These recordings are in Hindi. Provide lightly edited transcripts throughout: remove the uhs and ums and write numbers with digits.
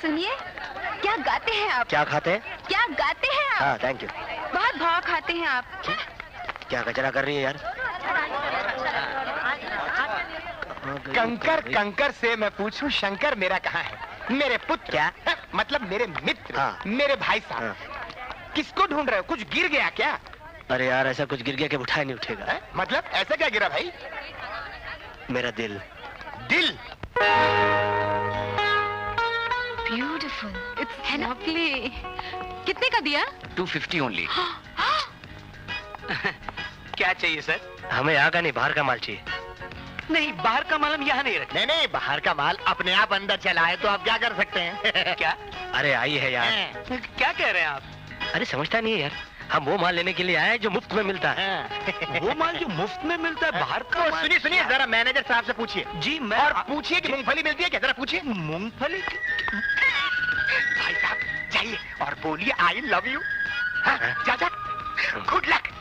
सुनिए, क्या गाते हैं आप? क्या खाते हैं? क्या गाते हैं आप? हाँ, थैंक यू। बहुत भाव खाते हैं आप। क्या कचरा कर रही है यार? कंकर कंकर से मैं पूछूं शंकर मेरा कहाँ है? मेरे पुत्र। क्या? मतलब मेरे मित्र। हाँ। मेरे भाई साहब। हाँ। किसको ढूंढ रहे हो? कुछ गिर गया क्या? अरे यार, ऐसा कुछ गिर गया कि उठाया नहीं उठेगा। है? मतलब ऐसा क्या गिरा भाई? मेरा दिल। दिल? Beautiful, it's lovely. कितने का दिया? 250 ओनली। क्या चाहिए सर? हमें यहाँ का नहीं, बाहर का माल चाहिए। नहीं, बाहर का माल हम यहाँ नहीं रखते। नहीं, बाहर का माल अपने आप अंदर चला है तो आप क्या कर सकते हैं? क्या? अरे आई है यार। क्या कह रहे हैं आप? अरे समझता नहीं है यार, हम वो माल लेने के लिए आए हैं जो मुफ्त में मिलता है। वो माल जो मुफ्त में मिलता है, बाहर का माल? सुनिए सुनिए, जरा मैनेजर साहब से पूछिए। जी मैं। और पूछिए कि मूंगफली मिलती है क्या? जरा पूछिए। मूंगफली? भाई साहब जाइए और बोलिए आई लव यू। जा जा, गुड लक।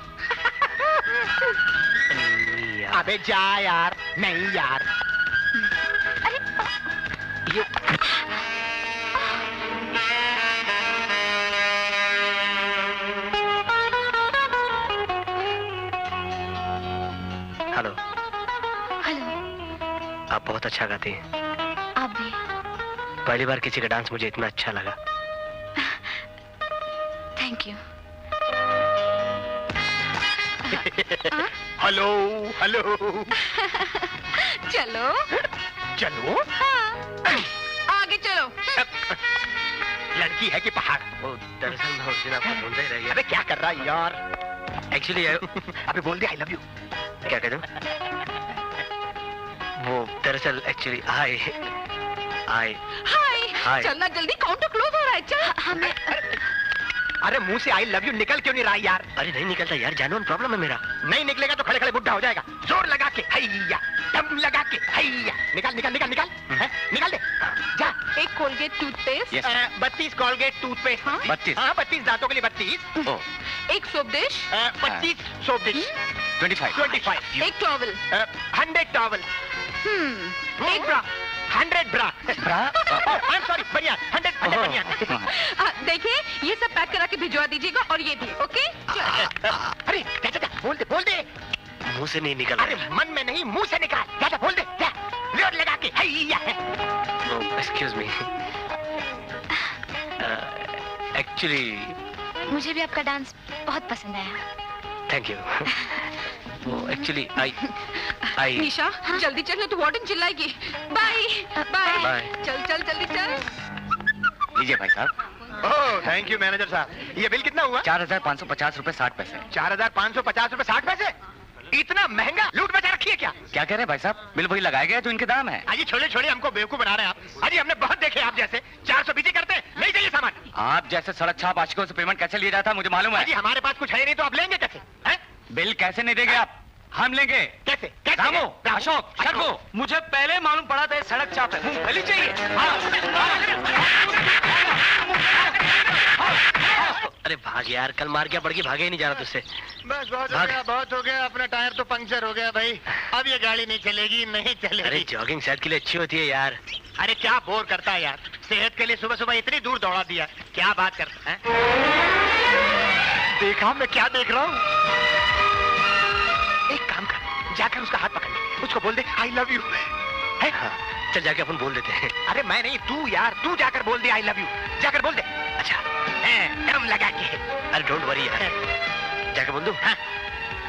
अबे जा यार। नहीं यार। अरे ये हेलो। हेलो। आप बहुत अच्छा गाती हैं। आप भी। पहली बार किसी का डांस मुझे इतना अच्छा लगा। Thank you. Hello hello. चलो चलो। हाँ, आगे चलो। लड़की है कि पहाड़? वो दरअसल मैं उस दिन आपको ढूंढता ही रह गया। अबे क्या कर रहा है यार? एक्चुअली अबे बोल दे आई लव यू। क्या कह दूं? वो दरअसल एक्चुअली हाय। हाय। चलना जल्दी, काउंटर क्लोज हो रहा है। चल। हमें अरे मुंह से आई लव यू निकल क्यों नहीं रहा यार? अरे नहीं निकलता यार, जानवर प्रॉब्लम है मेरा। नहीं निकलेगा तो खड़े खड़े बुढ़ा हो जाएगा। जोर लगा के हैया, दम लगा के हैया। निकाल निकाल निकाल निकाल। निकाल दे जा। एक कोलगेट टूथपेस्ट। 32 Colgate toothpaste. 32? हाँ 32 दांतों के लिए 32। एक सोप डिश। 25 soap dish. 25। एक टॉवल। 100 टॉवल। एक ब्रा। 100 ब्रा। आई एम सॉरी, बनियान। 100 बनियान। देखिए, ये सब पैक करा के भिजवा दीजिएगा और ये भी। ओके? अरे जा बोल दे। मुंह से नहीं निकल अरे मन में नहीं, मुंह से निकाल। जा बोल दे। जा जोर लगा के हैया। Excuse me. एक्चुअली मुझे भी आपका डांस बहुत पसंद आया। Thank you. वो एक्चुअली आई निशा, जल्दी चल, नहीं तो वार्डन चिल्लाएगी। Bye bye. चल चल जल्दी चल। लीजिए भाई साहब। ओह थैंक यू मैनेजर साहब। ये बिल कितना हुआ? 4,550 रुपए 60 पैसे। 4,550 रुपए 60 पैसे? इतना महंगा लूट मचा रखी है क्या? क्या कह रहे हैं भाई साहब? बिल वही लगाए गए जो इनके दाम है। अजी छोड़िए, हमको बेवकूफ बना रहे हैं आप। अजी हमने बहुत देखे आप जैसे 400 बीते करते हैं। नहीं चाहिए सामान। आप जैसे सड़क छाप आशिकों से पेमेंट कैसे लिया जाता है मुझे मालूम है। अजी हमारे पास कुछ है नहीं तो आप लेंगे कैसे? बिल कैसे नहीं देंगे आप? हम लेंगे। कैसे? रामू, अशोक, शर्मो, मुझे पहले मालूम पड़ा था सड़क छाप है। मूंगफली चाहिए। अरे भाग यार, कल मार क्या पड़ गई, भागे ही नहीं जा रहा तुझसे। बस बहुत हो गया। अपना टायर तो पंक्चर हो गया भाई। अब ये गाड़ी नहीं चलेगी। अरे जॉगिंग सेहत के लिए अच्छी होती है यार। अरे क्या बोर करता है यार, सेहत के लिए सुबह सुबह इतनी दूर दौड़ा दिया। क्या बात करता है? देखा मैं क्या देख रहा हूँ? एक काम कर, जाकर उसका हाथ पकड़ ले, उसको बोल दे आई लव यू। हाँ, चल जाके अपन बोल देते हैं। अरे मैं नहीं, तू यार, तू जाकर बोल दे आई लव यू। जाकर बोल दे। अच्छा दम लगा के। अरे डोंट वरी यार, जाके बोल दूं? हाँ।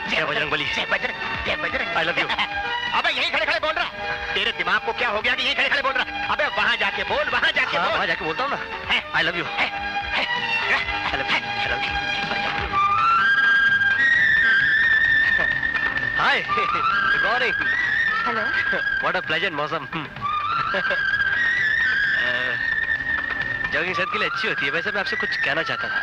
जय बजरंगबली। जय बजरंग। I love you. अबे यहीं खड़े खड़े बोल रहा। तेरे दिमाग को क्या हो गया कि यहीं खड़े खड़े बोल रहा? अबे वहाँ जाके बोल, वहाँ जाके बोल। वहाँ जाके बोलता हूँ ना। I love you. Hi, good morning. Hello. What a pleasant मौसम। जॉगिंग सेहत के लिए अच्छी होती है। वैसे मैं आपसे कुछ कहना चाहता था।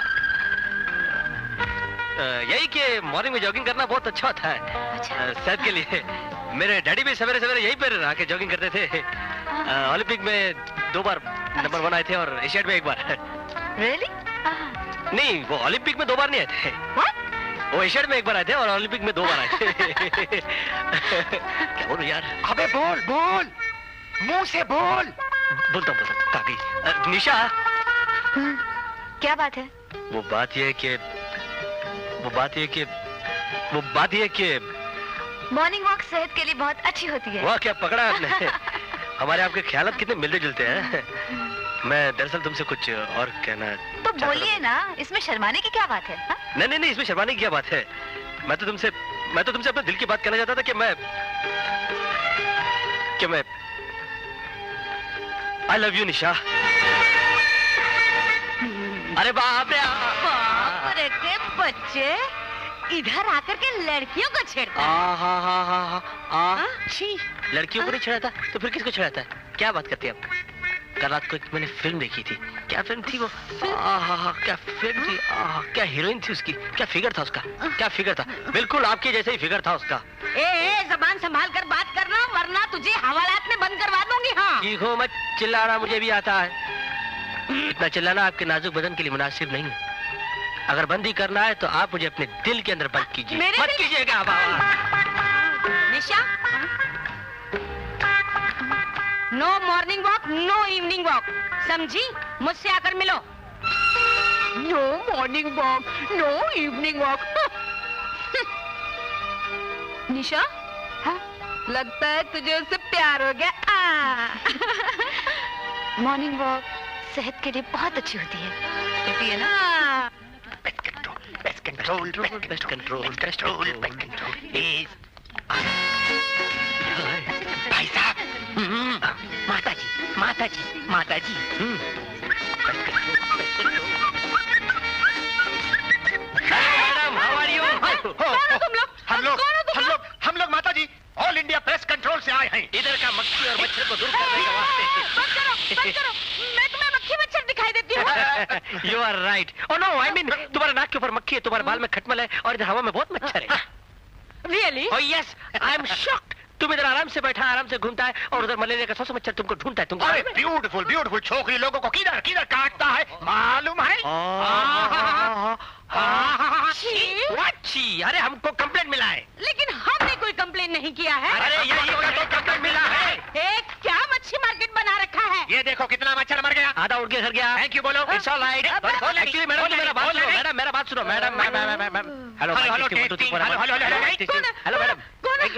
यही कि मॉर्निंग में जॉगिंग करना बहुत अच्छा होता है। अच्छा। सेहत के लिए। मेरे डैडी भी सवेरे सवेरे यहीं पर आके जॉगिंग करते थे। ओलंपिक में 2 बार नंबर 1 आए थे और एशियाड में 1 बार। Really? नहीं, वो ओलंपिक में 2 बार नहीं आए थे। वो एशियाड में 1 बार आए थे और ओलंपिक में 2 बार आए थे। क्या बोलूं यार? अबे बोल, मुंह से बोल। बोलता हूँ कहाँ गई? निशा, क्या बात है? वो बात ये है कि मॉर्निंग वॉक सेहत के लिए बहुत अच्छी होती है। वाह, क्या पकड़ा आपने। हमारे आपके ख्यालात कितने मिलते जुलते हैं। मैं दरअसल तुमसे कुछ और कहना तो बोलिए ना, इसमें शर्माने की क्या बात है? हा? नहीं, इसमें शर्माने की क्या बात है। मैं तो तुमसे अपने दिल की बात कहना चाहता था कि मैं आई लव यू निशा। अरे बाप रे, बाप रे के बच्चे इधर आकर के लड़कियों को छेड़ता है। छी, लड़कियों को नहीं छेड़ाता तो फिर किसको छेड़ाता है? क्या बात करती है आप? कल रात को मैंने फिल्म देखी थी। क्या फिल्म थी वो? क्या फिल्म थी? क्या हीरोइन थी उसकी? क्या फिगर था उसका? क्या फिगर था? बिल्कुल आपके जैसे ही फिगर था उसका। ए, जबान संभाल कर बात करना, वरना तुझे हवालात में बंद करवा दूंगी। हाँ, चीखो मत, चिल्लाना मुझे भी आता है। इतना चिल्लाना आपके नाजुक बदन के लिए मुनासिब नहीं है। अगर बंदी करना है तो आप मुझे अपने दिल के अंदर बंद कीजिए। मत कीजिएगा बाबा। Nisha, no morning walk, no evening walk, समझी? मुझसे आकर मिलो। No morning walk, no evening walk. Nisha, हाँ? लगता है तुझे उससे प्यार हो गया। मॉर्निंग वॉक सेहत के लिए बहुत अच्छी होती है ना? Best control. भाई साहब, माता जी। Madam, how are you? हम लोग माता जी ऑल इंडिया प्रेस कंट्रोल से आए हैं। इधर का मक्खी और मच्छर को दूर करने के वास्ते। बंद करो। मैं तुम्हें मक्खी मच्छर दिखाई देती हूँ। You are right. Oh no, I mean, तुम्हारे नाक के ऊपर मक्खी है, तुम्हारे बाल में खटमल है और इधर हवा में बहुत मच्छर है। Really? Oh yes, I am shocked. तुम इधर आराम से बैठा, आराम से घूमता है और उधर मलेरिया का 100 मच्छर तुमको ढूंढता है। तुमको अरे ब्यूटीफुल छोकरी लोगों को किधर काटता है मालूम है? अरे हमको कंप्लेंट मिला है। लेकिन हमने कोई कंप्लेन नहीं किया है। अरे यही तो कंप्लेंट मिला है। एक क्या मच्छी मार्केट बना रखा है? ये देखो कितना मच्छर मर गया। आधा उड़ के घर गया। थैंक यू बोलो। It's all right. Actually madam, मेरा बात सुनो। मैडम, हेलो मैडम,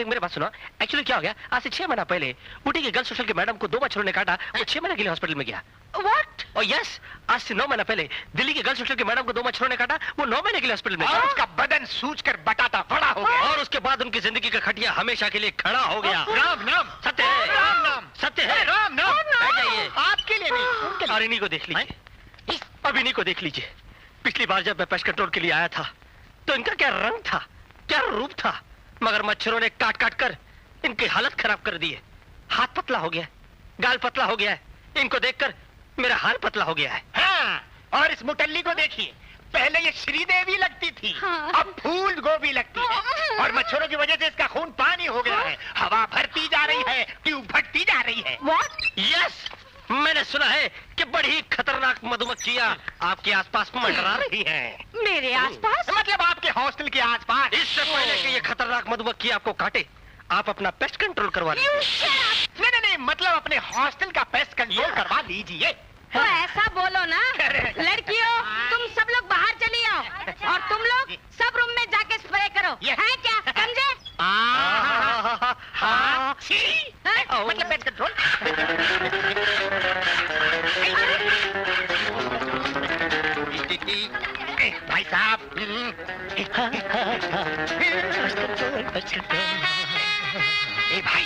मेरे बात सुनो। एक्चुअली क्या हो गया, आज से 6 महीना पहले ऊटी के गर्ल्स हॉस्टल के मैडम को 2 मच्छरों ने काटा। वो 6 महीने के लिए हॉस्पिटल में गया। What? और यस, आज से 9 महीना पहले दिल्ली के गर्ल्स हॉस्टल के मैडम को 2 मच्छरों ने काटा। वो 9 महीने के लिए हॉस्पिटल में गया। उसका बदन सूजकर बटाटा बड़ा हो गया और उसके बाद उनकी जिंदगी का खटिया हमेशा के लिए खड़ा हो गया। राम सत्य है, सत्य है। राम बैठ जाइए। आपके लिए नहीं। और इन्हीं को देख लीजिए, अब इन्हीं को देख लीजिए। पिछली बार जब मैं पेस्ट कंट्रोल के लिए आया था तो इनका क्या रंग था, क्या रूप था, मगर मच्छरों ने काट काट कर इनकी हालत खराब कर दी है। हाथ पतला हो गया है, गाल पतला हो गया है। इनको देखकर मेरा हाल पतला हो गया है। हाँ, और इस मुटल्ली को देखिए, पहले ये श्रीदेवी लगती थी, हाँ। अब फूल गोभी लगती है। और मच्छरों की वजह से इसका खून पानी हो गया है। हवा भरती जा रही है, ट्यूब भरती जा रही है। What? यस, मैंने सुना है कि बड़ी खतरनाक मधुमक्खियां आपके आसपास मंडरा रही हैं। मेरे आसपास? मतलब आपके हॉस्टल के आसपास। इससे पहले कि ये खतरनाक मधुमक्खी आपको काटे, आप अपना पेस्ट कंट्रोल करवा लीजिए। नहीं, मतलब अपने हॉस्टल का पेस्ट कंट्रोल करवा लीजिए। तो ऐसा बोलो ना। लड़कियों, तुम सब लोग बाहर चली आओ और तुम लोग सब रूम में जाके स्प्रे करो। है क्या, समझे? मतलब पेस्ट कंट्रोल। भाई साहब, ए भाई,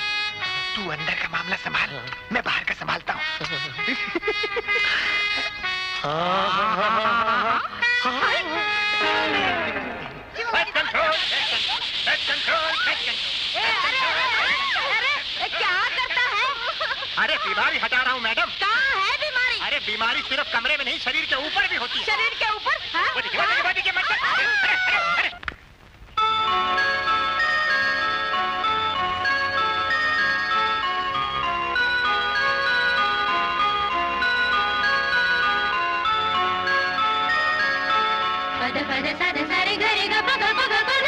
तू अंदर का मामला संभाल, मैं बाहर का संभालता हूँ। क्या करता है? अरे बीमारी हटा रहा हूँ मैडम। कहाँ है बीमारी? अरे बीमारी सिर्फ कमरे में नहीं, शरीर के ऊपर भी होती है। शरीर के ऊपर? हाँ? वो देखिए, मच्छर। पद पद सद सरे गरे ग पग पग पग ग ग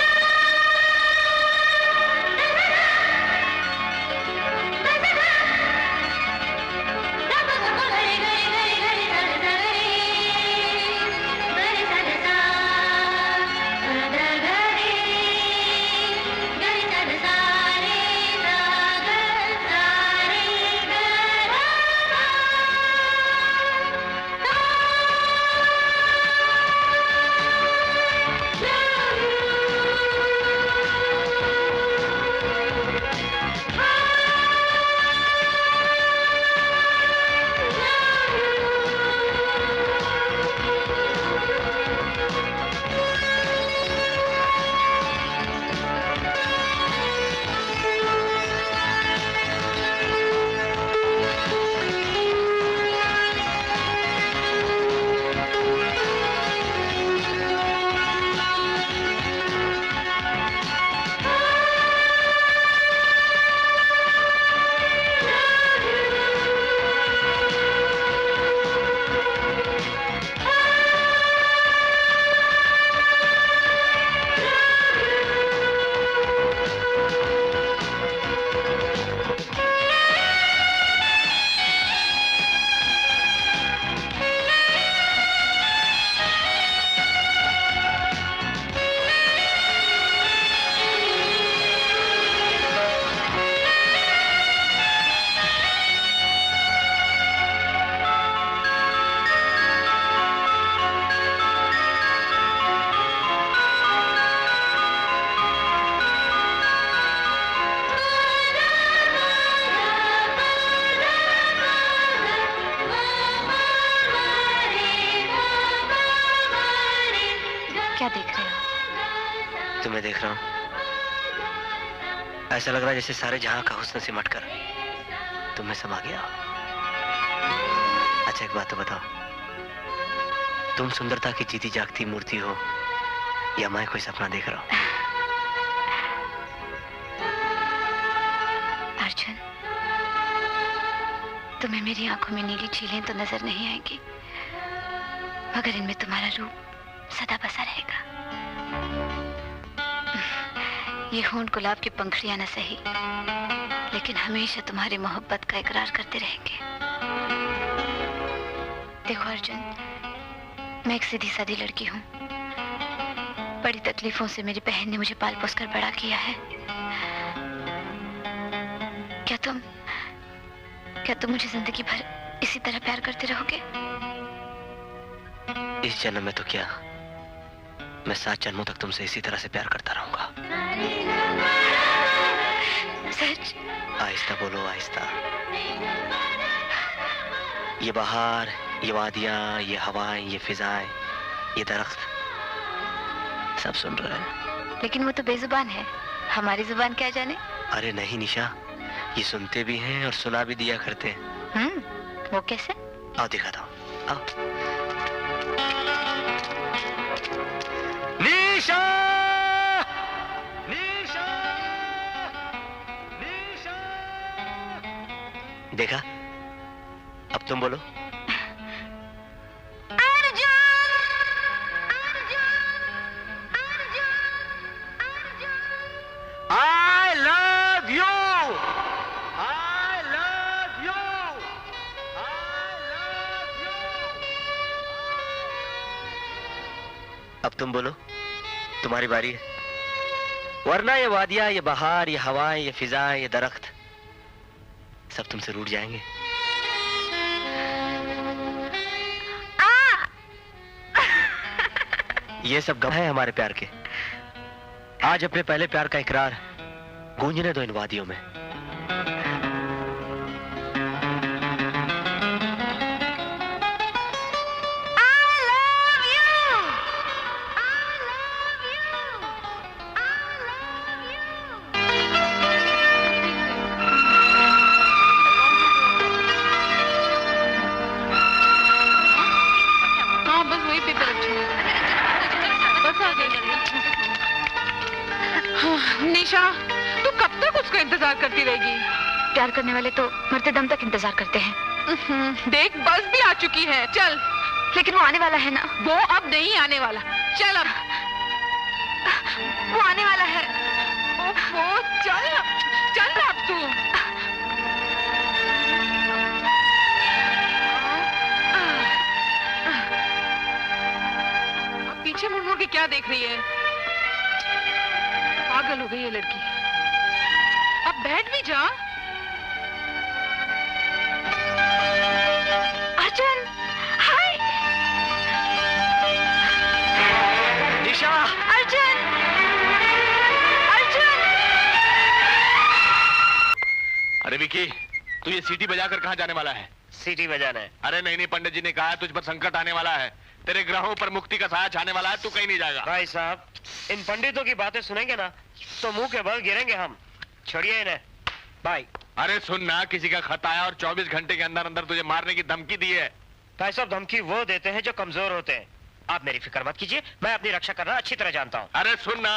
क्या देख रहे हो? तुम्हें देख रहा हूँ। ऐसा लग रहा है जैसे सारे जहां का हुस्न सिमट कर तुम में समा गया। अच्छा एक बात तो बताओ, तुम सुंदरता की जीती जागती मूर्ति हो या मैं कोई सपना देख रहा हूँ? अर्जुन, तुम्हें मेरी आंखों में नीली झीलें तो नजर नहीं आएंगी, मगर इनमें तुम्हारा रूप सदा बसा रहेगा। ये होंठ गुलाब की पंखुड़ियां न सही, लेकिन हमेशा तुम्हारी मोहब्बत का इकरार करते रहेंगे। देखो अर्जुन, मैं एक सीधी सादी लड़की हूँ। बड़ी तकलीफों से मेरी बहन ने मुझे पाल पोस कर बड़ा किया है। क्या तुम मुझे जिंदगी भर इसी तरह प्यार करते रहोगे? इस जन्म में तो क्या, मैं 7 जन्मों तक तुमसे इसी तरह से प्यार करता रहूंगा। सच? आहिस्ता बोलो, आहिस्ता। ये बहार, ये वादियां, ये हवाएं, ये फिजाएं, ये दरख्त सब सुन रहे हैं। लेकिन वो तो बेजुबान है, हमारी जुबान क्या जाने? अरे नहीं निशा, ये सुनते भी हैं और सुना भी दिया करते हैं। वो कैसे? आओ दिखाता हूँ, आओ। निशा! निशा! निशा! देखा? अब तुम बोलो। अब तुम बोलो, तुम्हारी बारी है। वरना ये वादियां, ये बहार, ये हवाएं, ये फिजाएं, ये दरख्त सब तुमसे रूठ जाएंगे। ये सब गम है हमारे प्यार के। आज अपने पहले प्यार का इकरार गूंजने दो इन वादियों में। निशा, तू कब तक उसका इंतजार करती रहेगी? प्यार करने वाले तो मरते दम तक इंतजार करते हैं। देख, बस भी आ चुकी है, चल। लेकिन वो आने वाला है ना? वो अब नहीं आने वाला, चल अब। वो आने वाला है। ओहो, चल अब तू। अब पीछे मुड़ मुड़ के क्या देख रही है? पागल हो गई ये लड़की। अब बैठ भी जा। अर्जुन, हाय। निशा! अर्जुन! अर्जुन! अरे विकी, तू ये सीटी बजाकर कहाँ जाने वाला है? सीटी बजाना है। अरे नहीं, पंडित जी ने कहा है तुझ पर संकट आने वाला है, तेरे ग्रहों पर मुक्ति का साया छाने वाला है, तू कहीं नहीं जाएगा। भाई साहब, इन पंडितों की बातें सुनेंगे ना तो मुंह के बल गिरेंगे हम। छोड़िए इन्हें। भाई, अरे सुन ना, किसी का खत आया और 24 घंटे के अंदर अंदर तुझे मारने की धमकी दी है। भाई साहब, धमकी वो देते हैं जो कमजोर होते हैं। आप मेरी फिक्र मत कीजिए, मैं अपनी रक्षा करना अच्छी तरह जानता हूँ। अरे सुन ना,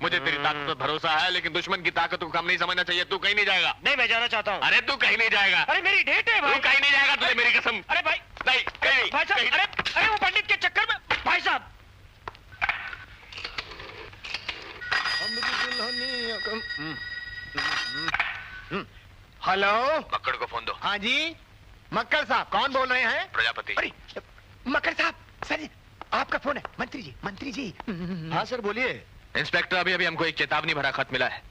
मुझे तेरी ताकत पर भरोसा है, लेकिन दुश्मन की ताकत को कम नहीं समझना चाहिए। तू कहीं नहीं जाएगा। नहीं, मैं जाना चाहता हूँ। अरे तू कहीं नहीं जाएगा। अरे मेरी डेट है भाई। तू कहीं नहीं जाएगा, तुझे मेरी कसम। अरे भाई, नहीं, कहीं भाई साहब, अरे वो पंडित के चक्कर में। भाई साहब, हेलो, मक्कड़ को फोन दो। हाँ जी, मक्कड़ साहब कौन बोल रहे हैं? प्रजापति। अरे मक्कड़ साहब, सर आपका फोन है। मंत्री जी, मंत्री जी। हाँ सर, बोलिए। इंस्पेक्टर, अभी हमको एक चेतावनी भरा खत मिला है।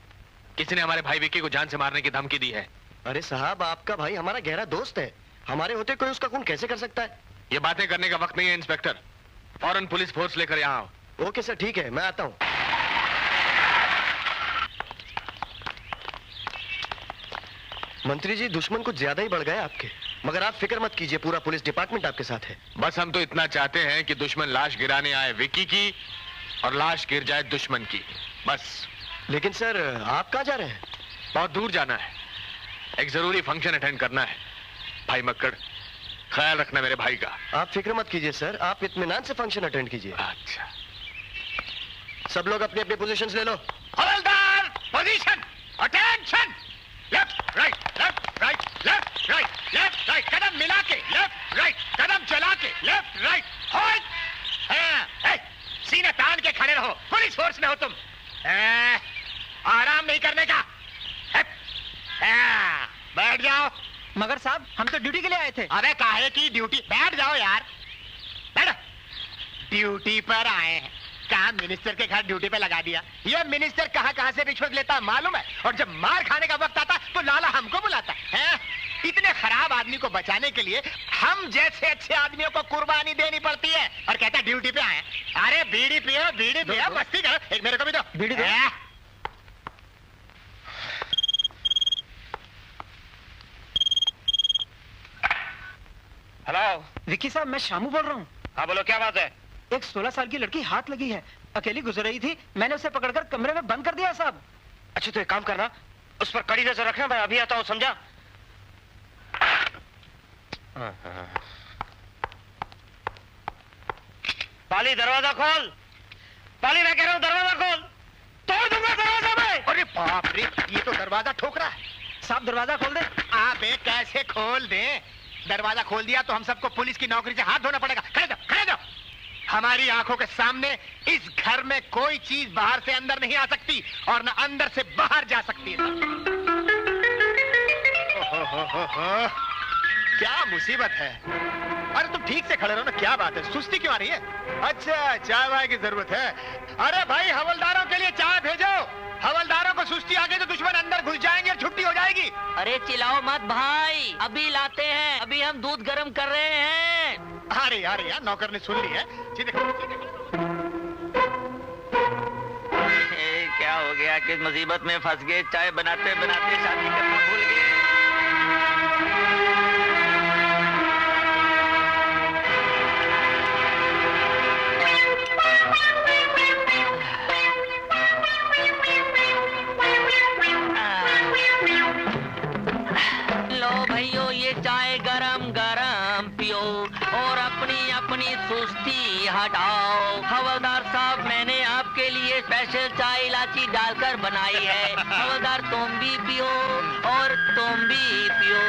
किसी ने हमारे भाई विक्की को जान से मारने की धमकी दी है। अरे साहब, आपका भाई हमारा गहरा दोस्त है, हमारे होते कोई उसका खून कैसे कर सकता है? ये बातें करने का वक्त नहीं है इंस्पेक्टर। फौरन पुलिस फोर्स लेकर यहाँ आओ। ओके सर, ठीक है, मैं आता हूँ। मंत्री जी, दुश्मन कुछ ज्यादा ही बढ़ गए आपके, मगर आप फिक्र मत कीजिए, पूरा पुलिस डिपार्टमेंट आपके साथ है। बस हम तो इतना चाहते हैं कि दुश्मन लाश गिराने आए विक्की की और लाश गिर जाए दुश्मन की, बस। लेकिन सर आप कहाँ जा रहे हैं? बहुत दूर जाना है, एक जरूरी फंक्शन अटेंड करना है। भाई मक्कड़, ख्याल रखना मेरे भाई का। आप फिक्र मत कीजिए सर, आप इत्मीनान से फंक्शन अटेंड कीजिए। अच्छा। सब लोग अपनी अपनी पोजीशंस ले लो। Havildar, position, attention. Left right, left right, left right, left right, कदम मिला के, लेफ्ट राइट, कदम चला के, लेफ्ट राइट, होल्ड। हाँ, सीने तान के खड़े रहो, पुलिस फोर्स में हो तुम। आराम नहीं करने का। बैठ जाओ। मगर साहब, हम तो ड्यूटी के लिए आए थे। अबे काहे की ड्यूटी? बैठ जाओ यार, बैठो। ड्यूटी पर आए हैं, कहा मिनिस्टर के घर ड्यूटी पे लगा दिया। ये मिनिस्टर कहां से रिश्वत लेता मालूम है, और जब मार खाने का वक्त आता तो लाला हमको बुलाता है। इतने खराब आदमी को बचाने के लिए हम जैसे अच्छे आदमियों को कुर्बानी देनी पड़ती है, और कहता ड्यूटी पे आए। अरे बीड़ी पियो, बीड़ी पियो, मस्ती करो। एक मेरे को भी दो बीड़ी दो। हेलो विक्की साहब, मैं शामू बोल रहा हूँ। हाँ बोलो, क्या बात है? एक 16 साल की लड़की हाथ लगी है, अकेली गुजर रही थी, मैंने उसे पकड़कर कमरे में बंद कर दिया साहब। अच्छा तो एक काम करना, उस पर कड़ी नजर रखना, मैं अभी आता हूँ, समझा? पाली दरवाजा खोल, पाली मैं कह रहा हूँ दरवाजा खोल, तोड़ दूंगा दरवाजा मैं। अरे बाप रे, ये तो दरवाजा ठोक रहा है। साहब दरवाजा खोल दे। अबे कैसे खोल दे? दरवाजा खोल दिया तो हम सबको पुलिस की नौकरी से हाथ धोना पड़ेगा। खड़े जाओ, खड़े जाओ। हमारी आंखों के सामने इस घर में कोई चीज बाहर से अंदर नहीं आ सकती, और न अंदर से बाहर जा सकती है। क्या मुसीबत है। अरे तुम ठीक से खड़े रहो ना, क्या बात है, सुस्ती क्यों आ रही है? अच्छा, चाय वाय की जरूरत है। अरे भाई, हवलदारों के लिए चाय भेजो। हवलदारों को सुस्ती आ गई तो दुश्मन अंदर घुस जाएंगे और छुट्टी हो जाएगी। अरे चिल्लाओ मत भाई, अभी लाते हैं, अभी हम दूध गर्म कर रहे हैं। अरे यार, नौकर ने सुन ली है। क्या हो गया, किस मुसीबत में फंस गए? चाय बनाते बनाते शादी करना भूल गए। लो भैया, ये चाय गरम गरम पियो और अपनी अपनी सुस्ती हटाओ। हवलदार साहब, मैंने आपके लिए स्पेशल चाय इलायची डालकर बनाई है। हवलदार तुम भी पियो और तुम भी पियो।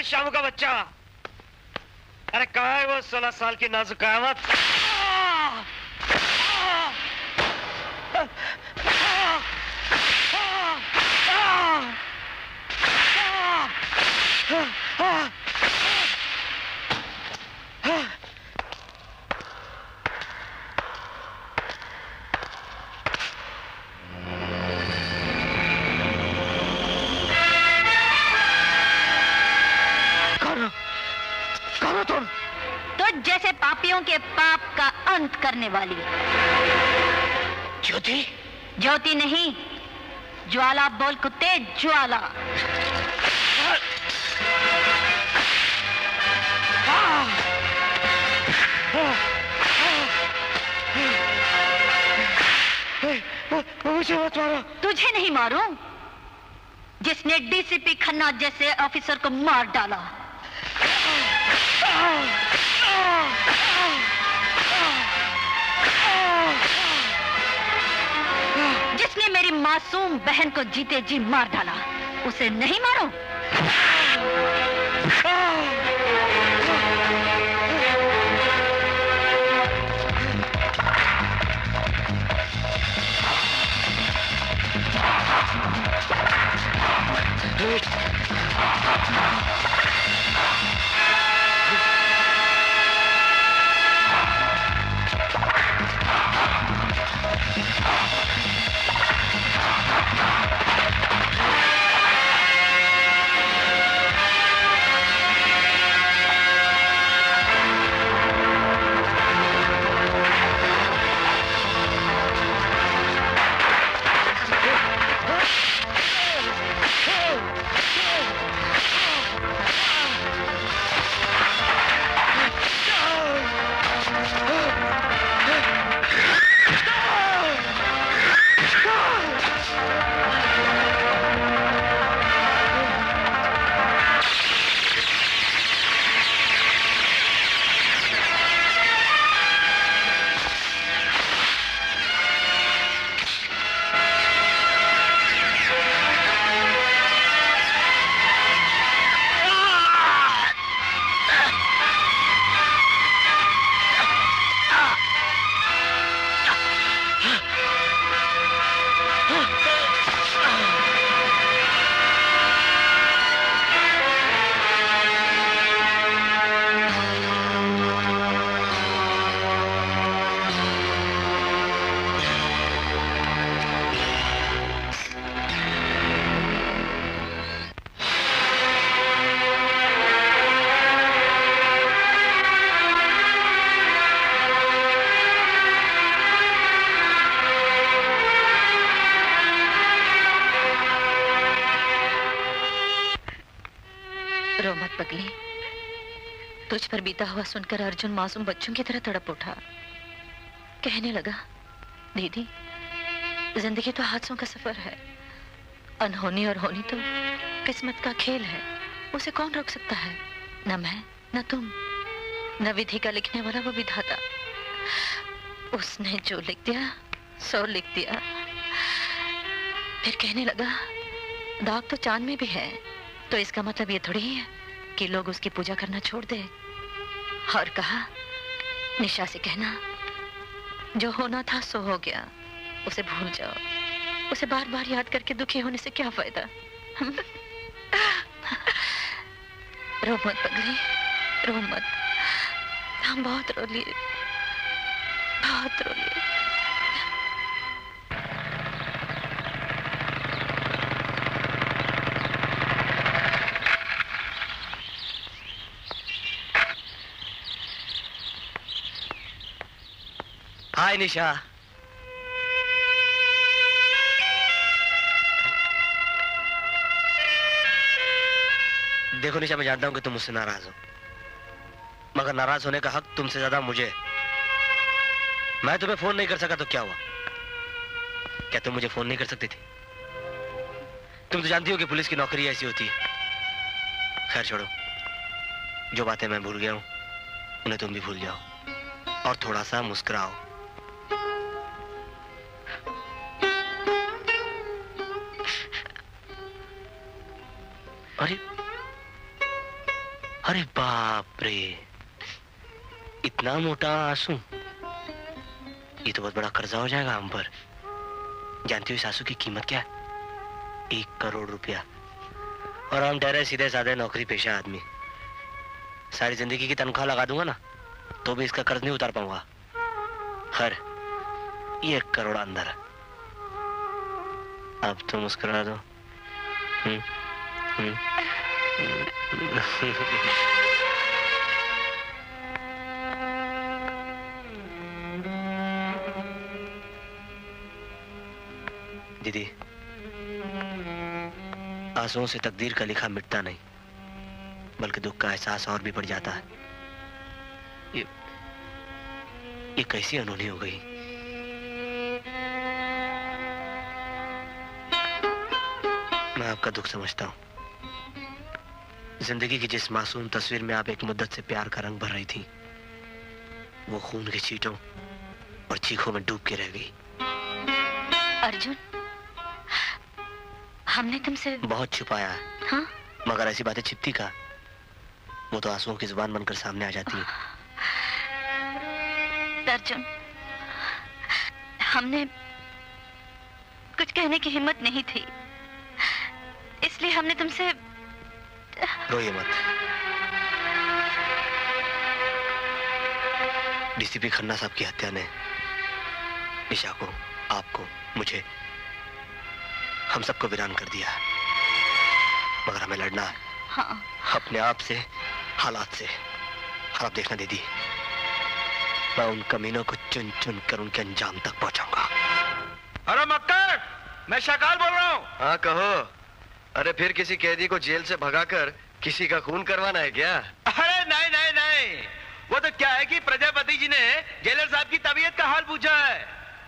शामू का बच्चा, अरे कहाँ है वो 16 साल की नाजुक कयामत? तो जैसे पापियों के पाप का अंत करने वाली। ज्योति? ज्योति नहीं, ज्वाला बोल कुत्ते, ज्वाला। मुझे मत मारो। तुझे नहीं मारूं, जिसने डीसीपी खन्ना जैसे ऑफिसर को मार डाला। जिसने मेरी माँ मासूम बहन को जीते जी मार डाला, उसे नहीं मारो? रो मत पगली। तुझ पर बीता हुआ सुनकर अर्जुन मासूम बच्चों की तरह तड़प उठा। कहने लगा, दीदी जिंदगी तो हादसों का सफर है, अनहोनी और होनी तो किस्मत का खेल है, उसे कौन रोक सकता है? न मैं, न तुम, न विधि का लिखने वाला वो विधाता। उसने जो लिख दिया सो लिख दिया। फिर कहने लगा, दाग तो चांद में भी है, तो इसका मतलब ये थोड़ी ही है कि लोग उसकी पूजा करना छोड़ दे। और कहा, निशा से कहना, जो होना था सो हो गया, उसे भूल जाओ। उसे बार बार याद करके दुखी होने से क्या फायदा? रो मत पगली, रो मत। हम बहुत रो लिए, बहुत रो लिए। हाय निशा। देखो निशा, मैं जानता हूं कि तुम मुझसे नाराज हो, मगर नाराज होने का हक तुमसे ज्यादा मुझे। मैं तुम्हें फोन नहीं कर सका तो क्या हुआ? क्या तुम मुझे फोन नहीं कर सकती थी? तुम तो जानती हो कि पुलिस की नौकरी ऐसी होती है। खैर छोड़ो, जो बातें मैं भूल गया हूं उन्हें तुम भी भूल जाओ और थोड़ा सा मुस्कुराओ। अरे अरे बाप रे, इतना मोटा आंसू, ये तो बहुत बड़ा कर्जा हो जाएगा हम पर। जानती हो इस आंसू की कीमत क्या है? 1 करोड़ रुपया। और हम ठहरे सीधे साधे नौकरी पेशा आदमी, सारी जिंदगी की तनख्वाह लगा दूंगा ना तो भी इसका कर्ज नहीं उतार पाऊंगा। खैर, 1 करोड़ अंदर। अब तो मुस्कुरा दो। दीदी, आंसुओं से तकदीर का लिखा मिटता नहीं, बल्कि दुख का एहसास और भी बढ़ जाता है। ये कैसी अनहोनी हो गई? मैं आपका दुख समझता हूं। जिंदगी की जिस मासूम तस्वीर में आप एक मुद्दत से प्यार का रंग भर रही थी, वो खून के छींटों और चीखों में डूब के रह गई। अर्जुन, हमने तुमसे बहुत छुपाया है, हाँ? मगर ऐसी बातें छिपती का, वो तो आंसुओं की जुबान बनकर सामने आ जाती है। अर्जुन, हमने कुछ कहने की हिम्मत नहीं थी, इसलिए हमने तुमसे। रोइए मत। डीसीपी खन्ना साहब की हत्या ने निशा को, आपको, मुझे, हम सबको वीरान कर दिया है। मगर हमें लड़ना है। हाँ। अपने आप से, हालात से। और आप देखना दीदी, मैं उन कमीनों को चुन चुन कर उनके अंजाम तक पहुंचाऊंगा। अरे मक्कर, मैं शकाल बोल रहा हूँ। हाँ कहो। अरे फिर किसी कैदी को जेल से भगाकर किसी का खून करवाना है क्या? अरे नहीं नहीं नहीं, वो तो क्या है कि प्रजापति जी ने जेलर साहब की तबीयत का हाल पूछा है।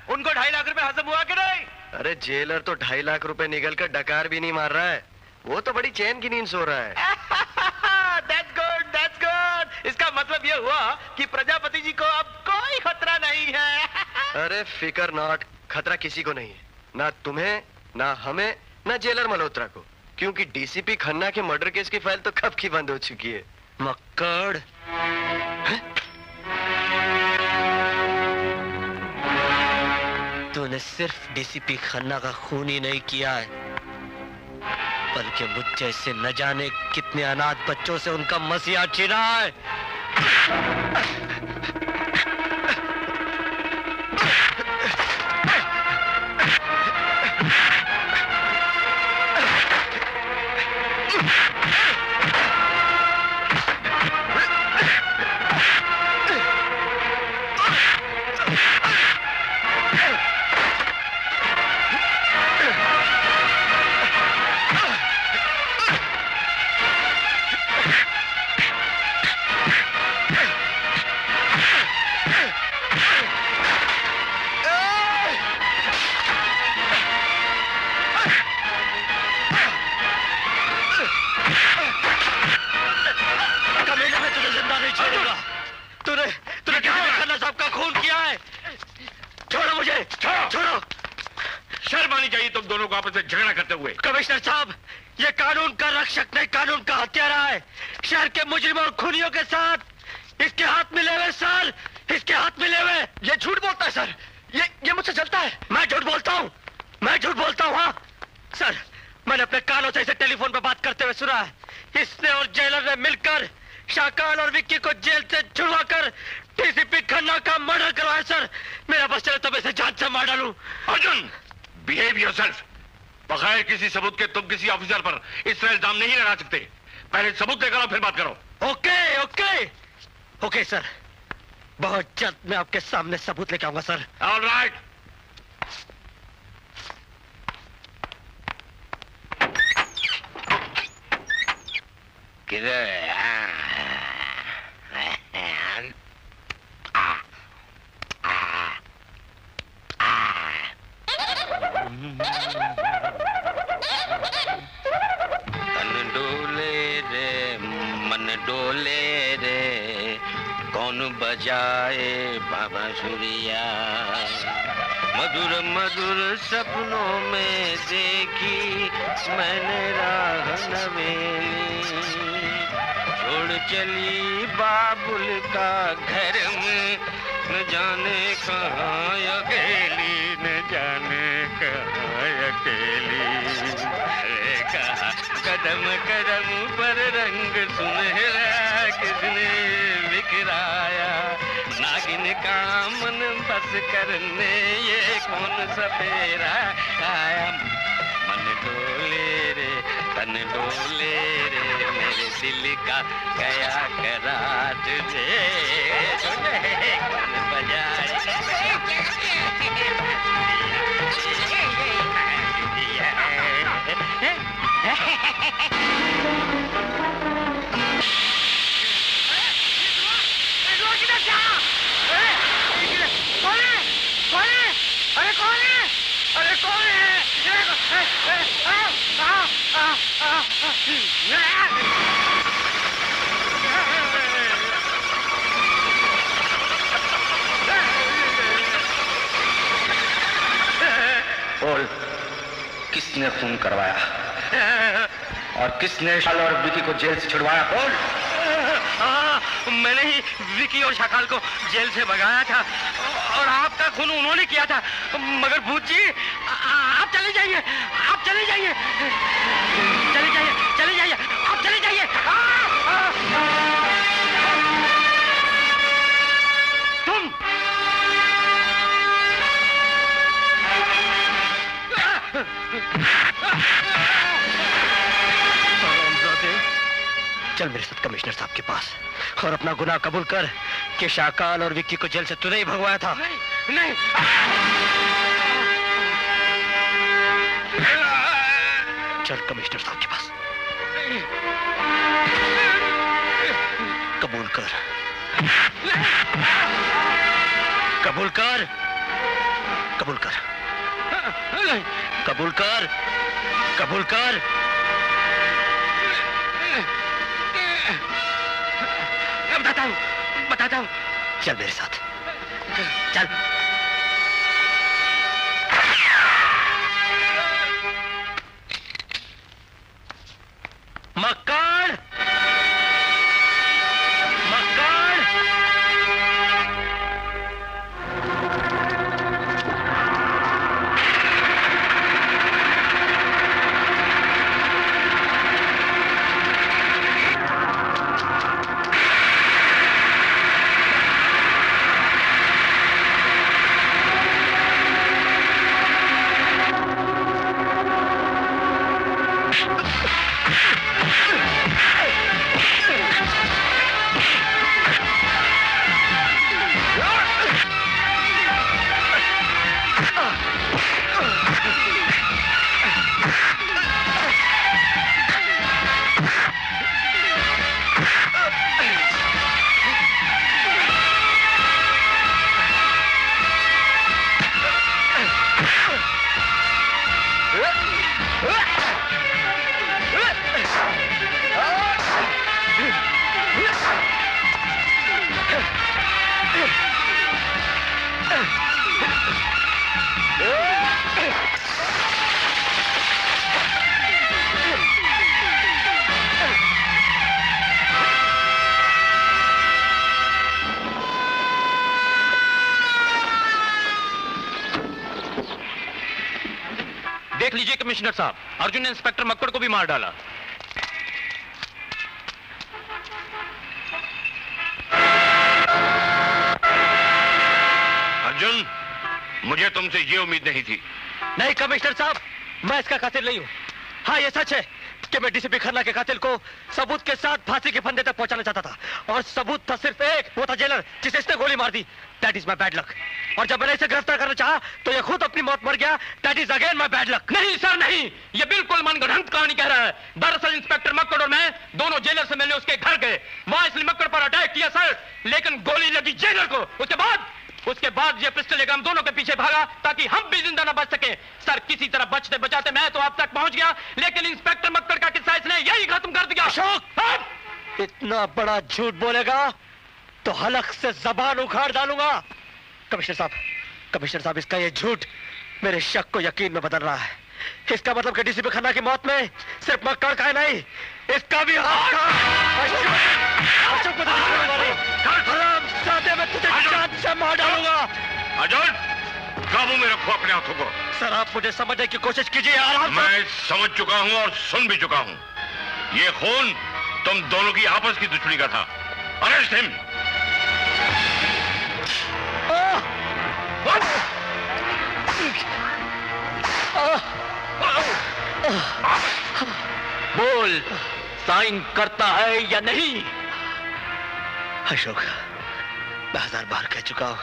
उनको 2.5 लाख रुपए हजम हुआ कि नहीं? अरे जेलर तो 2.5 लाख रुपए निकल कर डकार भी नहीं मार रहा है, वो तो बड़ी चैन की नींद सो रहा है। That's good, that's good। इसका मतलब ये हुआ कि प्रजापति जी को अब कोई खतरा नहीं है। अरे फिकर नॉट, खतरा किसी को नहीं है, ना तुम्हें, ना हमें, ना जेलर मल्होत्रा को, क्योंकि डीसीपी खन्ना के मर्डर केस की फाइल तो कब की बंद हो चुकी है। मक्कड़, तूने सिर्फ डीसीपी खन्ना का खून ही नहीं किया है, बल्कि मुझ जैसे न जाने कितने अनाथ बच्चों से उनका मसीहा छीना है। झगड़ा करते हुए। कमिश्नर साहब, ये कानून का रक्षक नहीं, कानून का हत्यारा है। शहर के मुजरिमों और खूनियों के साथ इसके हाथ मिले हुए सर, इसके हाथ मिले हुए। ये झूठ बोलता है सर, ये मुझसे चलता है। मैं झूठ बोलता हूँ, मैं झूठ बोलता हूँ। हाँ सर, मैंने अपने कानों से इसे टेलीफोन पर बात करते हुए सुना है। इसने और जेलर ने मिलकर शाकाल और विक्की को जेल से छुड़वाकर डीसीपी खन्ना का मर्डर करवाया सर। मेरा बस चले तो मैं इसे जान से मार डालूं। Arjun, behave yourself. बगैर किसी सबूत के तुम किसी ऑफिसर पर इस तरह इल्जाम नहीं लगा सकते। पहले सबूत लेकर आओ, फिर बात करो। ओके ओके ओके सर, बहुत जल्द मैं आपके सामने सबूत लेकर आऊंगा सर। ऑलराइट। तन डोले रे मन डोले रे, कौन बजाए बांसुरिया। मधुर मधुर सपनों में देखी मैंने राह नवेली, छोड़ चली बाबुल का घर में, न जाने कहाँ अकेली, न जाने कहाँ अकेली। अरे कहा कदम कदम पर रंग सुनहरा किसने बिखराया, नागिन का मन बस करने ये कौन सपेरा आया। मन डोले रे तन डोले रे, मेरे दिल का गया करार तुझे कौन बजाए। बोल, किस किसने खून करवाया और किसने शाल और विकी को जेल से छुड़वाया? बोल। मैंने ही विकी और शाकाल को जेल से भगाया था और आपका खून उन्होंने किया था। मगर भूत जी, आप चले जाइए, आप चले जाइए, चले जाइए, चले जाइए, आप चले जाइए। तुम चल मेरे साथ कमिश्नर साहब के पास और अपना गुनाह कबूल कर कि शाकाल और विक्की को जेल से तूने ही भगवाया था। नहीं, नहीं। चल कमिश्नर साहब के पास, कबूल कर, कबूल कर, कबूल कर, कबूल कर, कबूल कर। बताता हूँ, चल मेरे साथ, चल। मक्कड़, मक्कड़। देख लीजिए कमिश्नर साहब, अर्जुन ने इंस्पेक्टर मक्कड़ को भी मार डाला। अर्जुन, मुझे तुमसे ये उम्मीद नहीं थी। नहीं कमिश्नर साहब, मैं इसका कातिल नहीं हूँ। हाँ ये सच है कि मैं डीसीपी खन्ना के कातिल को सबूत के साथ फांसी के फंदे तक पहुंचाना चाहता था और सबूत था सिर्फ एक, वो था जेलर जिसे इसने गोली मार दी। That is my bad luck. और जब मैंने इसे गिरफ्तार करना चाहा तो ये खुद अपनी मौत मर गया। That is again my bad luck. नहीं सर नहीं, ये बिल्कुल मनगढ़ंत कहानी कह रहा है। दरअसल इंस्पेक्टर मक्कड़ और मैं दोनों जेलर से मिलने उसके घर गए। वहां इसने मक्कड़ पर अटैक किया सर, लेकिन गोली लगी जेलर को। उसके बाद ये पिस्टल लेकर हम दोनों के पीछे भागा ताकि हम भी जिंदा न बच सके। सर किसी तरह बचते बचाते मैं तो आप तक पहुंच गया, लेकिन इंस्पेक्टर मक्कड़ का किस्सा इसने यही खत्म कर दिया। अशोक, इतना बड़ा झूठ बोलेगा तो हलक से जबान उखाड़ डालूंगा। कमिश्नर साहब, इसका ये झूठ मेरे शक को यकीन में बदल रहा है। इसका मतलब कि डीसीपी खन्ना की मौत में सिर्फ मक्कड़ का नहीं, इसका भी हाथ था। अशोक, मैं तुझे जान से मार डालूंगा। अर्जुन, काबू में रखो अपने हाथों को। सर आप मुझे समझने की कोशिश कीजिए। मैं समझ चुका हूं और सुन भी चुका हूं। ये खून तुम दोनों की आपस की दुश्मनी का था। Arrest him. बोल, साइन करता है या नहीं? अशोक, मैं 1000 बार कह चुका हूं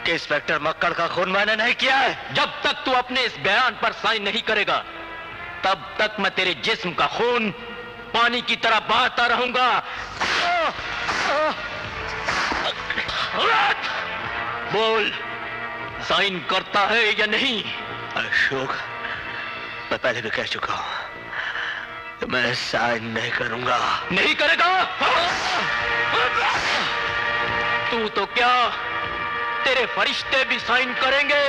कि इंस्पेक्टर मक्कड़ का खून मैंने नहीं किया है। जब तक तू अपने इस बयान पर साइन नहीं करेगा तब तक मैं तेरे जिस्म का खून पानी की तरह बहाता रहूंगा। बोल, साइन करता है या नहीं? अशोक, मैं पहले भी कह चुका हूं, मैं साइन नहीं करूंगा। नहीं करेगा? तू तो क्या, तेरे फरिश्ते भी साइन करेंगे?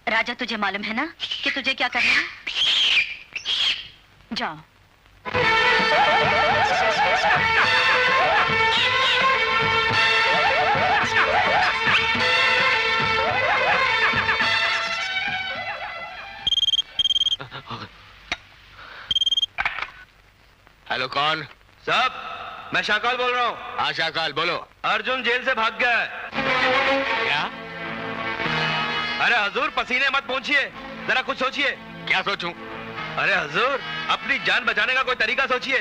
राजा, तुझे मालूम है ना कि तुझे क्या करना है? जाओ। हेलो, कौन? साहब, मैं शाकाल बोल रहा हूँ। हाँ शाकाल, बोलो। अर्जुन जेल से भाग गया है। क्या? अरे हजूर, पसीने मत पहुंचिए, जरा कुछ सोचिए। क्या सोचूं? अरे हजूर, अपनी जान बचाने का कोई तरीका सोचिए।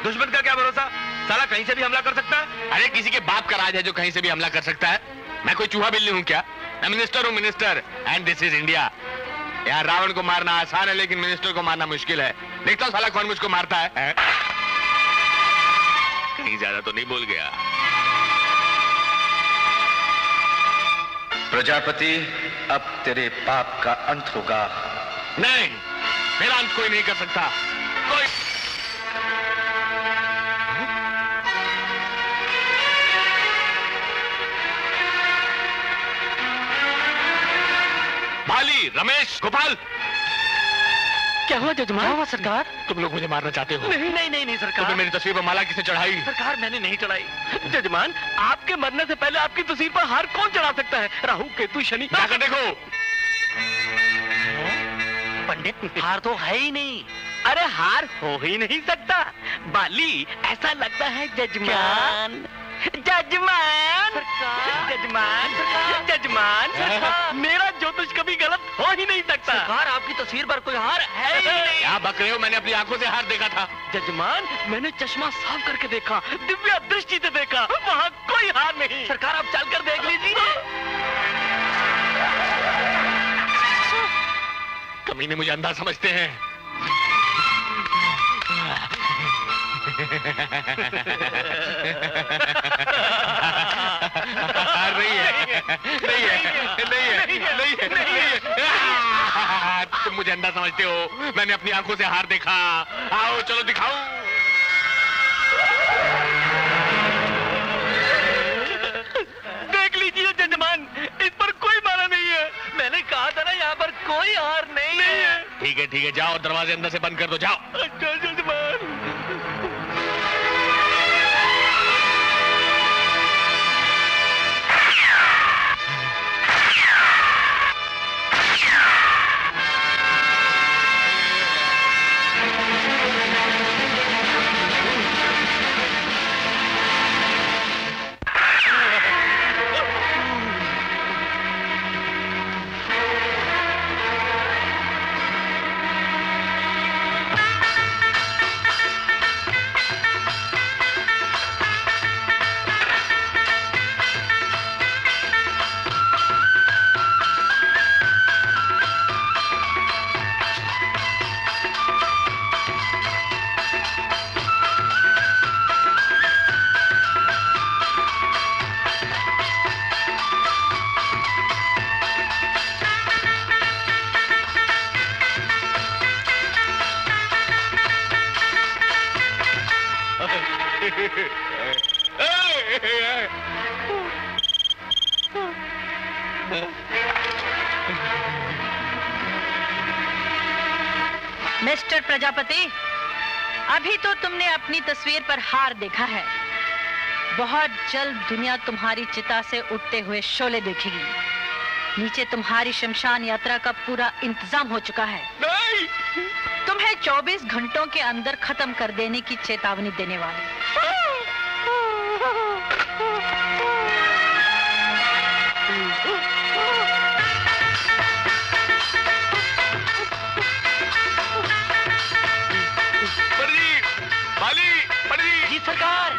दुश्मन का क्या भरोसा, साला कहीं से भी हमला कर सकता है। अरे किसी के बाप का राज है जो कहीं से भी हमला कर सकता है। मैं कोई चूहा बिल्ली हूँ क्या? मैं मिनिस्टर हूँ, minister, and this is India. यार रावण को मारना आसान है लेकिन मिनिस्टर को मारना मुश्किल है। देखता हूँ साला कौन मुझको मारता है। कहीं ज्यादा तो नहीं बोल गया? प्रजापति, अब तेरे पाप का अंत होगा। नहीं, मेरा अंत कोई नहीं कर सकता। कोई भाली, रमेश, गोपाल, क्या हुआ जजमान? क्या हुआ सरकार? तुम लोग मुझे मारना चाहते हो? नहीं नहीं नहीं नहीं सरकार। तुमने मेरी तस्वीर पर माला किसे चढ़ाई? सरकार, मैंने नहीं चढ़ाई। जजमान, आपके मरने से पहले आपकी तस्वीर पर हार कौन चढ़ा सकता है? राहु, केतु, शनि। जाकर देखो। पंडित, हार तो है ही नहीं। अरे हार हो ही नहीं सकता। बाली, ऐसा लगता है जजमान। जजमान, जजमान, जजमान, मेरा ज्योतिष कभी गलत हो ही नहीं सकता। सरकार, आपकी तस्वीर पर कोई हार है ही नहीं। क्या बक रहे हो? मैंने अपनी आंखों से हार देखा था। जजमान, मैंने चश्मा साफ करके देखा, दिव्य दृष्टि से देखा, वहाँ कोई हार नहीं। सरकार, आप चलकर देख लीजिए। कमीने मुझे अंधा समझते हैं। नहीं है, नहीं है, नहीं है, नहीं है, नहीं है। तुम मुझे अंधा समझते हो। मैंने अपनी आंखों से हार देखा। आओ चलो दिखाओ। देख लीजिए जजमान, इस पर कोई मारा नहीं है। मैंने कहा था ना, यहाँ पर कोई हार नहीं है। ठीक है ठीक है, जाओ दरवाजे अंदर से बंद कर दो, जाओ। अच्छा जजमान। मिस्टर प्रजापति, अभी तो तुमने अपनी तस्वीर पर हार देखा है। बहुत जल्द दुनिया तुम्हारी चिता से उठते हुए शोले देखेगी। नीचे तुम्हारी शमशान यात्रा का पूरा इंतजाम हो चुका है। नहीं! तुम्हें 24 घंटों के अंदर खत्म कर देने की चेतावनी देने वाली। जी सरकार।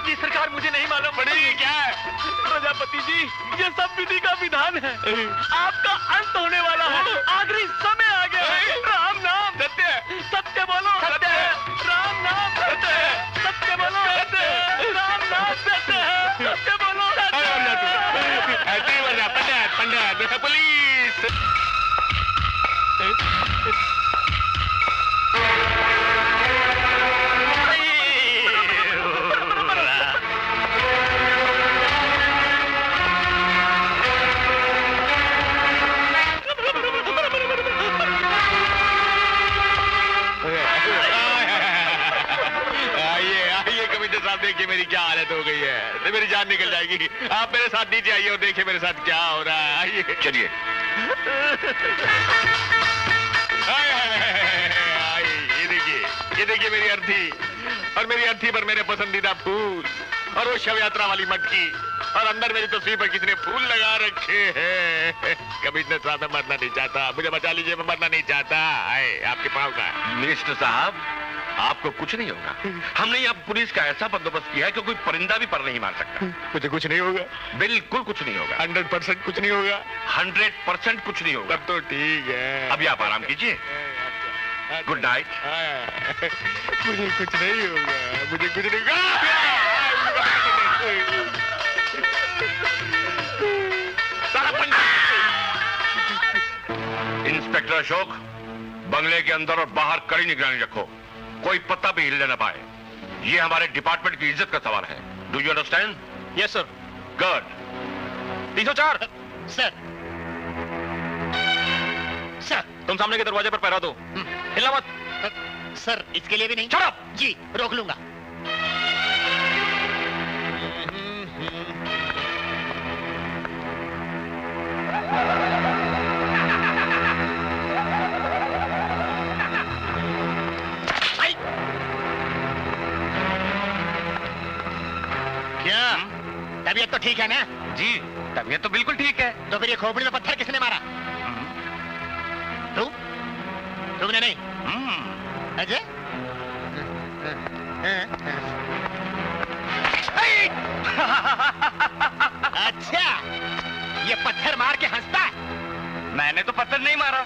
जी सरकार, मुझे नहीं मालूम। बड़ी क्या है? प्रजापति जी, ये सब विधि का विधान है। आपका अंत होने वाला है। आखिरी समय आ गया है। राम नाम सत्य, सत्य बोलो। सत्य है। राम नाम सत्य है। सत्य बोलो। सत्य है। राम नाम सत्य है। सत्य बोलो। पंडित, पंडित, पुलिस। देखिए मेरी क्या हालत हो गई है, तो मेरी जान निकल जाएगी। आप मेरे साथ नीचे आइए और देखिए मेरे साथ क्या हो रहा है। आइए, चलिए। ये देखिए मेरी अर्थी, और मेरी अर्थी पर मेरे पसंदीदा फूल, और वो शव यात्रा वाली मटकी, और अंदर मेरी तस्वीर पर कितने फूल लगा रखे हैं। कभी इतने साथ में मरना नहीं चाहता, मुझे बचा लीजिए, मैं मरना नहीं चाहता। आए, आपके पाँव का। मिनिस्टर साहब, आपको कुछ नहीं होगा। हमने यहाँ पुलिस का ऐसा बंदोबस्त किया है कि कोई परिंदा भी पर नहीं मार सकता। मुझे कुछ नहीं होगा, बिल्कुल कुछ नहीं होगा। 100% कुछ नहीं होगा। 100% कुछ नहीं होगा। तब तो ठीक है। अभी आप आराम कीजिए। Good night. मुझे कुछ नहीं होगा, मुझे कुछ नहीं होगा। इंस्पेक्टर अशोक, बंगले के अंदर और बाहर कड़ी निगरानी रखो, कोई पत्ता भी हिलने न पाए। ये हमारे डिपार्टमेंट की इज्जत का सवाल है। Do you understand? Yes sir. Good. 304 sir. Sir, तुम सामने के दरवाजे पर पहरा दो। हिलना मत। सर, इसके लिए भी नहीं। Shut up! जी, रोक लूंगा। क्या तबीयत तो ठीक है ना? जी, तबीयत तो बिल्कुल ठीक है। तो फिर ये खोपड़ी में पत्थर किसने मारा? तुमने नहीं? अजय? अच्छा, ये पत्थर मार के हंसता है? मैंने तो पत्थर नहीं मारा,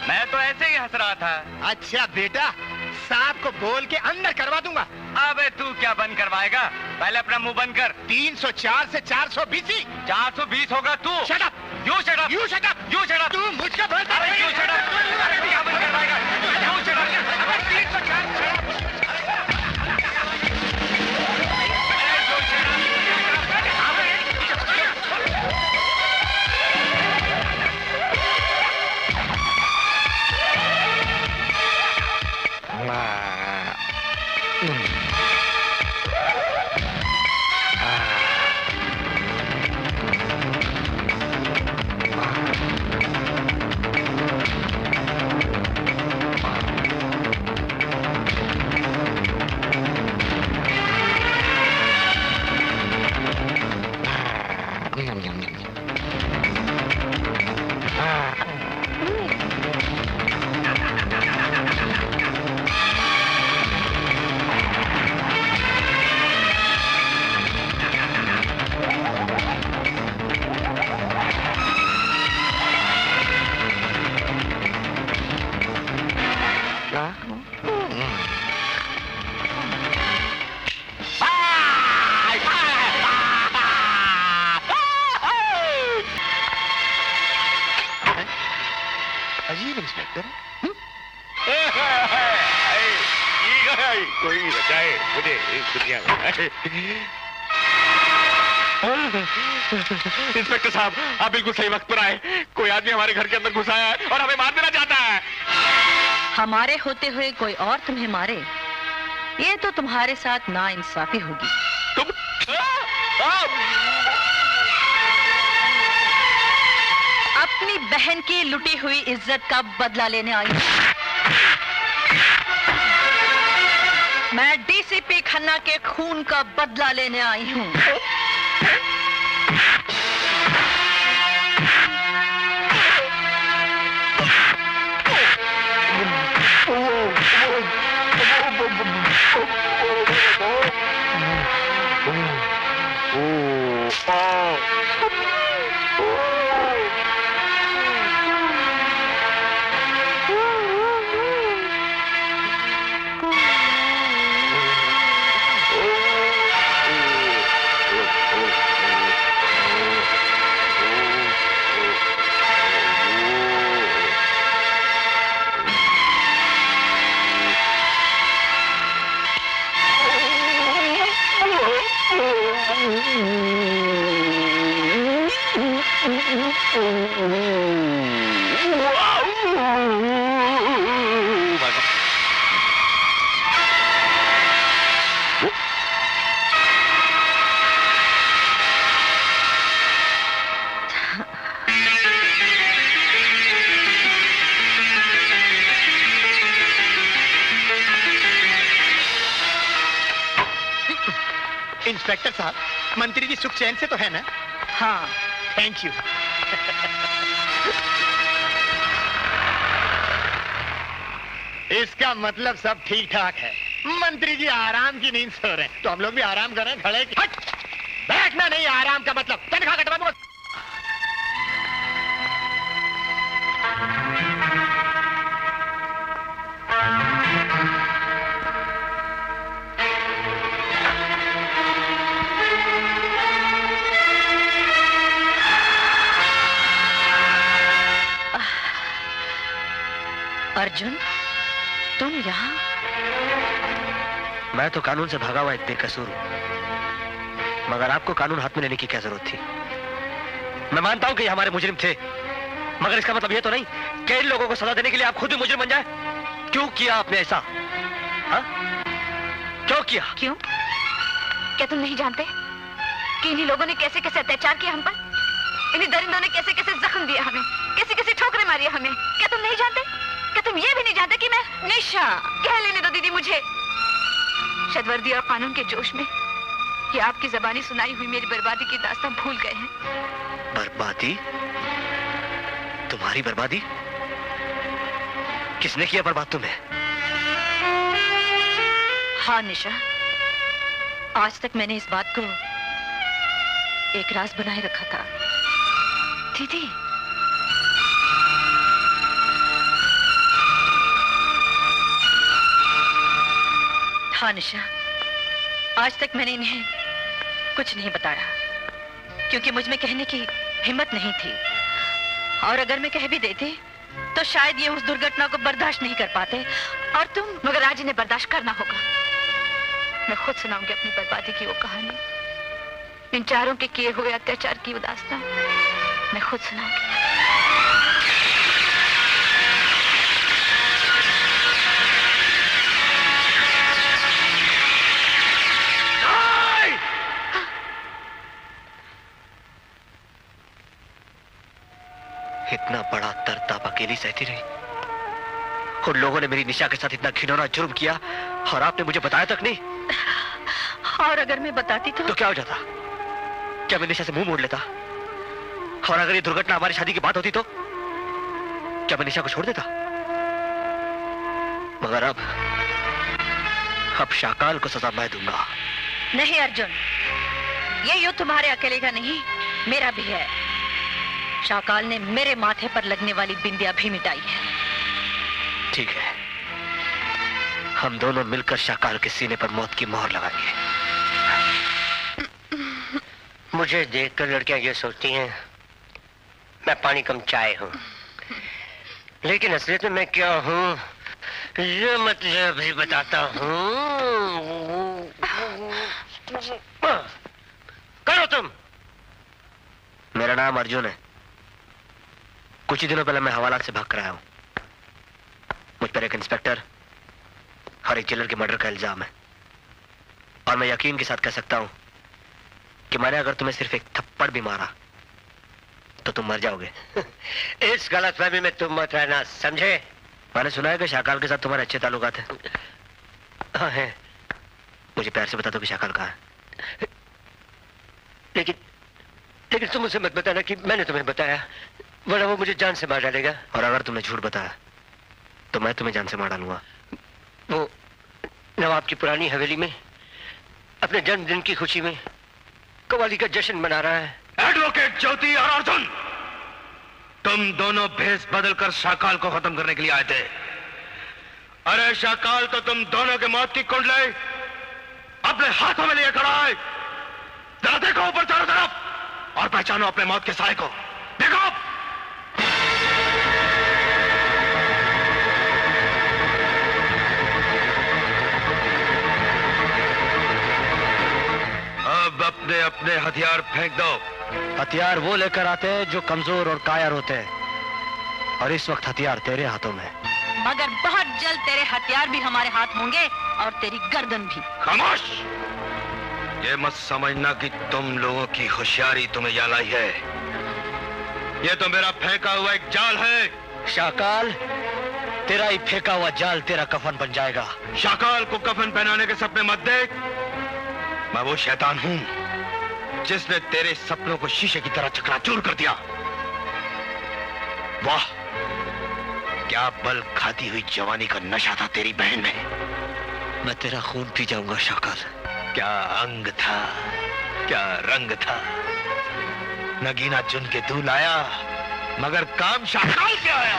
मैं तो ऐसे ही हंस रहा था। अच्छा बेटा, सांप को बोल के अंदर करवा दूंगा। अबे तू क्या बंद करवाएगा? पहले अपना मुंह बंद कर। 304 से 420। 420 होगा तू। Shut up! You shut up! You shut up! You shut up! तू मुझको बोलता है? You shut up! अरे तू क्या बंद करवाएगा? You shut up! अबे 304 अजीब इंस्पेक्टर। कोई बचाए मुझे इस दुनिया में। इंस्पेक्टर साहब, आप बिल्कुल सही वक्त पर आए। कोई आदमी हमारे घर के अंदर घुसा है और हमें मार देना चाहता है। हमारे होते हुए कोई और तुम्हें मारे, ये तो तुम्हारे साथ नाइंसाफी होगी। तुम अपनी बहन की लुटी हुई इज्जत का बदला लेने आई हूं। मैं डीसीपी खन्ना के खून का बदला लेने आई हूं। इंस्पेक्टर साहब, मंत्री जी सुख चैन से तो है ना? हाँ। Thank you. इसका मतलब सब ठीक ठाक है। मंत्री जी आराम की नींद सो रहे हैं, तो हम लोग भी आराम कर रहे हैं। खड़े हट! बैठना नहीं, आराम का मतलब तनख्वाह कटवा। अर्जुन, तुम यहाँ? मैं तो कानून से भागा हुआ एक बेकसूर हूं, मगर आपको कानून हाथ में लेने की क्या जरूरत थी? मैं मानता हूं कि ये हमारे मुजरिम थे, मगर इसका मतलब ये तो नहीं कि इन लोगों को सजा देने के लिए आप खुद भी मुजरिम बन जाए। क्यों किया आपने ऐसा? हाँ? क्यों किया? क्यों? क्या तुम नहीं जानते कि इन्हीं लोगों ने कैसे कैसे अत्याचार किया हम पर? इन्हीं दरिंदों ने कैसे कैसे जख्म दिया हमें, कैसे कैसे ठोकरें मारी हमें? क्या तुम नहीं जानते? क्या तुम ये भी नहीं जानते कि मैं निशा? कह लेने दो दीदी मुझे। शायद वर्दी और कानून के जोश में ये आपकी जबानी सुनाई हुई मेरी बर्बादी की दास्तां भूल गए हैं। बर्बादी? तुम्हारी बर्बादी? किसने किया बर्बाद तुम्हें? हाँ निशा, आज तक मैंने इस बात को एक राज बनाए रखा था। दीदी, हाँ निशा, आज तक मैंने इन्हें कुछ नहीं बताया, क्योंकि मुझ में कहने की हिम्मत नहीं थी। और अगर मैं कह भी देती तो शायद ये उस दुर्घटना को बर्दाश्त नहीं कर पाते, और तुम, मगर आज इन्हें बर्दाश्त करना होगा। मैं खुद सुनाऊंगी अपनी बर्बादी की वो कहानी, इन चारों के किए हुए अत्याचार की वो दास्तां मैं खुद सुनाऊंगी। इतना बड़ा तरताप अकेली सहती रही? उन लोगों ने मेरी निशा के साथ इतना घिनौना जुर्म किया और आपने मुझे बताया तक नहीं? और अगर मैं बताती तो क्या हो जाता? क्या मैं निशा से मुंह मोड़ लेता? और अगर ये दुर्घटना हमारी शादी की बात होती तो क्या मैं निशा को छोड़ देता? मगर अब शाकाल को सजा मैं दूंगा। नहीं अर्जुन, ये युद्ध तुम्हारे अकेले का नहीं, मेरा भी है। शाकाल ने मेरे माथे पर लगने वाली बिंदिया भी मिटाई है। ठीक है, हम दोनों मिलकर शाकाल के सीने पर मौत की मोहर लगाएंगे। मुझे देखकर लड़कियां ये सोचती हैं मैं पानी कम चाय हूं, लेकिन असलियत में मैं क्या हूं ये मतलब भी बताता हूं। करो तुम, मेरा नाम अर्जुन है। कुछ ही दिनों पहले मैं हवालात से भाग कर आया हूं। मुझ पर एक इंस्पेक्टर और एक जेलर के मर्डर का इल्जाम है, और मैं यकीन के साथ कह सकता हूं कि मैंने अगर तुम्हें सिर्फ एक थप्पड़ भी मारा तो तुम मर जाओगे। इस गलतफहमी में तुम मत रहना, समझे? मैंने सुना है कि शाकाल के साथ तुम्हारे अच्छे ताल्लुकात हैं। हाँ है। मुझे प्यार से बता दो कि शाकाल कहाँ है। लेकिन तुम उसे मत बताना कि मैंने तुम्हें बताया, वरना वो मुझे जान से मार डालेगा। और अगर तुमने झूठ बताया तो मैं तुम्हें जान से मार डालूंगा। वो नवाब की पुरानी हवेली में अपने जन्मदिन की खुशी में कवाली का जश्न मना रहा है। एडवोकेट ज्योति और अर्जुन, तुम दोनों भेस बदलकर शाकाल को खत्म करने के लिए आए थे। अरे शाकाल तो तुम दोनों के मौत की कुंडली अपने हाथों में लिए खड़ा है। जरा देखो ऊपर चारों तरफ और पहचानो अपने मौत के साए को। देखो, अब अपने अपने हथियार फेंक दो। हथियार वो लेकर आते हैं जो कमजोर और कायर होते हैं, और इस वक्त हथियार तेरे हाथों में है। मगर बहुत जल्द तेरे हथियार भी हमारे हाथ होंगे और तेरी गर्दन भी। खामोश! ये मत समझना कि तुम लोगों की होशियारी तुम्हें यहाँ लाई है। ये तो मेरा फेंका हुआ एक जाल है। शाकाल, तेरा ही फेंका हुआ जाल तेरा कफन बन जाएगा। शाकाल को कफन पहनाने के सपने मत देख। मैं वो शैतान हूं जिसने तेरे सपनों को शीशे की तरह चकनाचूर कर दिया। वाह, क्या बल खाती हुई जवानी का नशा था तेरी बहन में। मैं तेरा खून पी जाऊंगा शाकाल। क्या अंग था, क्या रंग था। नगीना चुन के तू लाया, मगर काम शाकाल के आया।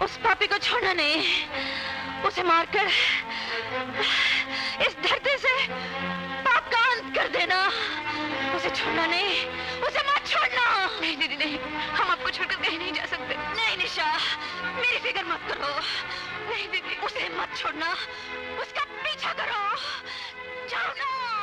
उस पापी को छोड़ना नहीं, उसे मारकर इस धरती से पाप का अंत कर देना। उसे छोड़ना नहीं, उसे मत छोड़ना। नहीं दीदी नहीं, हम आपको छोड़कर कहीं नहीं जा सकते। नहीं निशा, मेरी फिक्र मत करो। नहीं दीदी, उसे मत छोड़ना, उसका पीछा करो। जाओ ना।